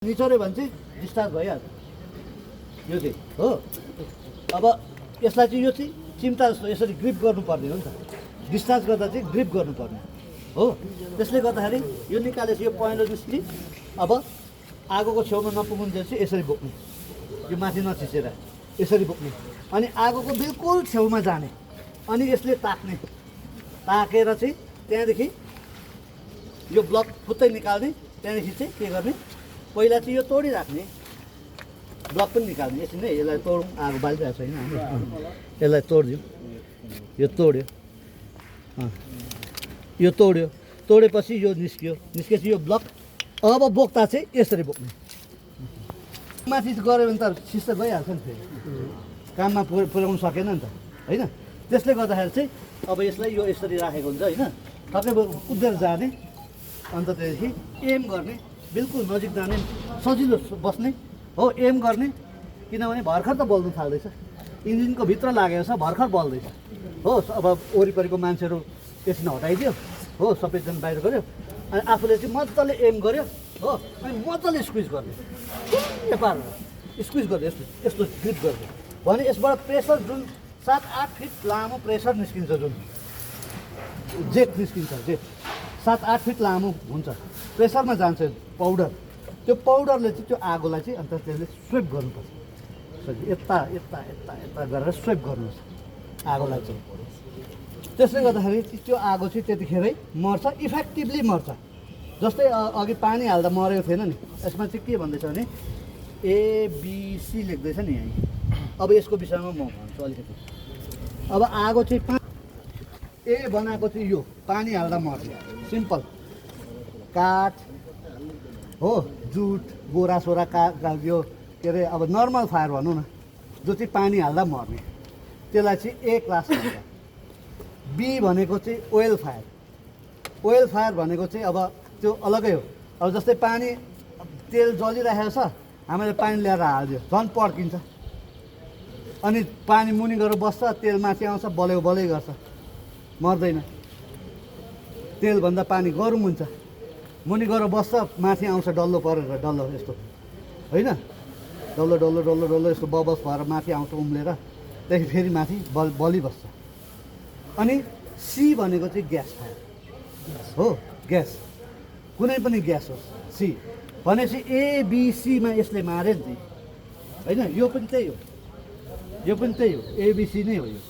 निचोऱ्यो भने चाहिँ डिस्चार्ज भइहाल्छ यो चाहिँ हो। अब यसलाई चाहिँ यो चाहिँ चिम्टा जस्तो यसरी ग्रिप गर्नुपर्ने हो नि त। डिस्चार्ज गर्दा चाहिँ ग्रिप गर्नुपर्ने हो। त्यसले गर्दाखेरि यो निकालेपछि यो पहेँलो निस्कि अब आगोको छेउमा नपुग्नुन्जेल चाहिँ यसरी बोक्ने, यो माथि नथिचेर यसरी बोक्ने, अनि आगोको बिल्कुल छेउमा जाने, अनि यसले ताक्ने, ताकेर चाहिँ त्यहाँदेखि यो ब्लक फुत्तै निकाल्ने। त्यहाँदेखि चाहिँ के गर्ने, पहिला चाहिँ यो तोडिराख्ने, ब्लक पनि निकाल्ने। यसरी नै यसलाई तोडौँ, आगो बालिरहेको छैन यसलाई तोडिदिउँ। यो तोड्यो, यो तोड्यो, तोडेपछि यो निस्क्यो, निस्केपछि यो ब्लक अब बोक्दा चाहिँ यसरी बोक्ने। माथि गऱ्यो भने त सिस्टम गइहाल्छ नि, फेरि काममा पुर्याउनु सकेन नि त होइन। त्यसले गर्दाखेरि चाहिँ अब यसलाई यो यसरी राखेको हुन्छ होइन, ठक्कै कुदेर जाने, अन्त त्यहाँदेखि एम गर्ने, बिल्कुल नजिक जाने, सजिलो बस्ने हो। एम गर्ने, किनभने भर्खर त बल्नु थाल्दैछ, इन्जिनको भित्र लागेको छ, भर्खर बल्दैछ हो। अब वरिपरिको मान्छेहरू एकछिन हटाइदियो हो, सबैजना बाहिर गऱ्यो, अनि आफूले चाहिँ मजाले एम गर्यो हो, अनि मजाले स्क्विज गर्ने, यो पारेर स्क्विज गर्यो, यस्तो यस्तो ग्रिप गर्यो भने यसबाट प्रेसर जुन 7-8 फिट लामो प्रेसर निस्किन्छ, जुन जेट निस्किन्छ, जेट 7-8 फिट लामो हुन्छ, प्रेसरमा जान्छ पाउडर। त्यो पाउडरले चाहिँ त्यो आगोलाई चाहिँ अन्त त्यसले स्वेप गर्नुपर्छ, यता यता यता यता गरेर स्वेप गर्नुपर्छ आगोलाई चाहिँ। त्यसले गर्दाखेरि त्यो आगो चाहिँ त्यतिखेरै मर्छ, इफेक्टिभली मर्छ। जस्तै अघि पानी हाल्दा मरेको थिएन नि, यसमा चाहिँ के भन्दैछ भने एबिसी लेख्दैछ नि यहाँ। अब यसको विषयमा म भन्छु अलिकति। अब आगो चाहिँ ए बनाएको चाहिँ यो पानी हाल्दा मर्छ, सिम्पल। काठ हो, जुट, बोरासोरा यो के अरे अब नर्मल फायर भनौँ न, जो चाहिँ पानी हाल्दा मर्ने, त्यसलाई चाहिँ ए क्लास भन्छ। बी भनेको चाहिँ ओइल फायर। ओइल फायर भनेको चाहिँ अब त्यो अलगै हो। अब जस्तै पानी तेल जलिरहेको छ, हामीले पानी ल्याएर हालिदियो, झन् पड्किन्छ, अनि पानी मुनि गएर बस्छ, तेल माथि आउँछ, बलेको बलै गर्छ, मर्दैन। तेलभन्दा पानी गरम हुन्छ, मुनि गएर बस्छ, माथि आउँछ डल्लो परेर, डल्लो यस्तो होइन, डल्लो डल्लो डल्लो डल्लो यस्तो बबल्स भएर माथि आउँछ उम्लेर, त्यहाँदेखि फेरि माथि बलिबस्छ। अनि सी भनेको चाहिँ ग्यास फायर हो, ग्यास, कुनै पनि ग्यास हो। सी भनेपछि एबिसीमा यसले मारे नि होइन, यो पनि त्यही हो, यो पनि त्यही हो, एबिसी नै हो यो।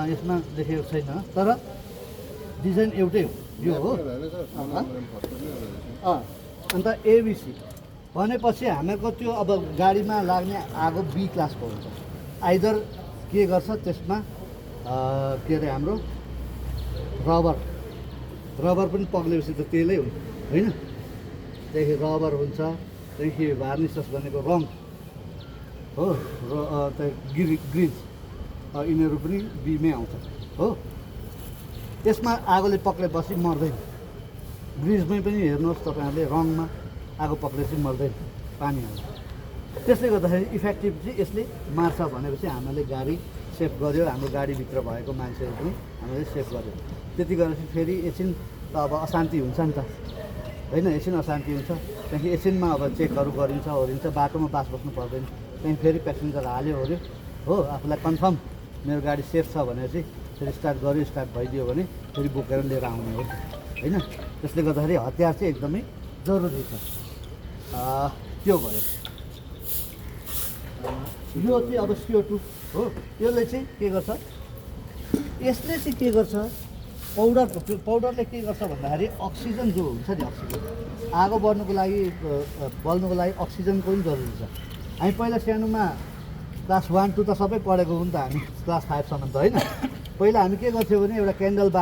यसमा लेखेको छैन तर डिजाइन एउटै हो, यो हो। अन्त एबिसी भनेपछि हामीहरूको त्यो अब गाडीमा लाग्ने आगो बी क्लासको हुन्छ। आइदर के गर्छ त्यसमा के अरे हाम्रो रबर पनि पग्लेपछि त तेलै हुन्छ होइन, त्यहाँदेखि रबर हुन्छ, त्यहाँदेखि भार्निसस भनेको रङ हो, र ग्रिज यिनीहरू पनि बीमै आउँछ हो। त्यसमा आगोले पक्रेपछि मर्दैन। ग्रिजमै पनि हेर्नुहोस् तपाईँहरूले, रङमा आगो पक्रेपछि मर्दैन पानी हाल्छ। त्यसले गर्दाखेरि इफेक्टिभ चाहिँ यसले मार्छ भनेपछि हामीले गाडी सेफ गऱ्यो, हाम्रो गाडीभित्र भएको मान्छेहरू पनि हामीले सेफ गऱ्यो। त्यति गरेपछि फेरि एकछिन त अब अशान्ति हुन्छ नि त होइन, एकछिन अशान्ति हुन्छ, त्यहाँदेखि एकछिनमा अब चेकहरू गरिन्छ ओरिन्छ, बाटोमा बास बस्नु पर्दैन। त्यहाँदेखि फेरि पेसेन्जर हाल्यो ओऱ्यो हो, आफूलाई कन्फर्म मेरो गाडी सेफ छ भनेपछि फेरि स्टार्ट गऱ्यो, स्टार्ट भइदियो भने फेरि बोकेर लिएर आउने हो होइन। त्यसले गर्दाखेरि हतियार चाहिँ एकदमै जरुरी छ। त्यो भयो। यो चाहिँ अब CO2 हो, यसले चाहिँ के गर्छ, यसले चाहिँ के गर्छ, पाउडरले के गर्छ भन्दाखेरि अक्सिजन जो हुन्छ नि, अक्सिजन आगो बल्नुको लागि अक्सिजनको पनि जरुरी छ। हामी पहिला सानोमा क्लास 1, 2 त सबै पढेको हो नि त हामी, क्लास 5 सम्म त होइन। पहिला हामी के गर्थ्यौँ भने एउटा क्यान्डल